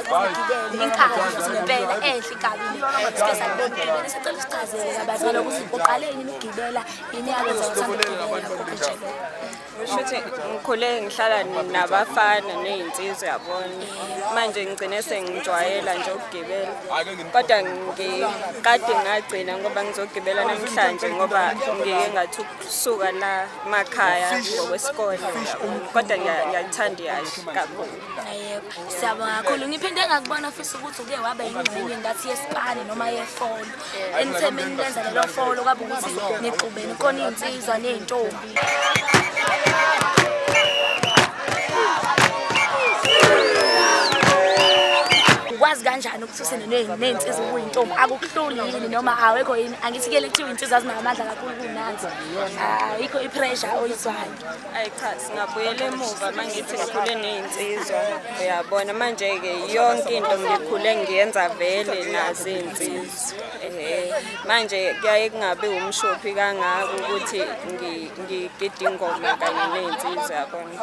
sizigibele inkhabi futhi ngempela enhle inkabile sike sabona ukugibela sicela usichazele kabanzi ngalokho ukuthi uqaleni ukugibela yini yakwenza uthanda ukugibela kokujele. Shuthi ngikhule ngihlala nabafana nezinsizwa yabona manje ngigcine sengijwayela nje ukugibela kodwa ngikade ngagcina ngoba ngizogibela namhlanje ngoba ngike ngathi ukusuka la emakhaya ngokwesikole kodwa ngiyathanda yazi kakhulu. Yebo siyabonga kakhulu ngiphinde ngakubona futhi ukuthi uke waba yingxenye ngathi yesipani noma yefolo enithemeni lenza lelo folo kwabe ukuthi nixubene khona izinsizwa nezintombi. Ukwazi kanjani ukuthi usene nezinsizwa ukuyintombi akukuhluli yini noma awekho yini angithi ke lethiwe izinsizwa zinamandla kakhulu kunathi ayikho ipressure oyizwayo. Ayi cha singabuyela emuva mangithi ngikhule nezinsizwa uyabona manje ke yonke into ngikhule ngiyenza vele nazi izinsizwa manje kuyaye kungabe umshophi kangaka ukuthi ngigida ingoma kanye nezinsizwa yabona.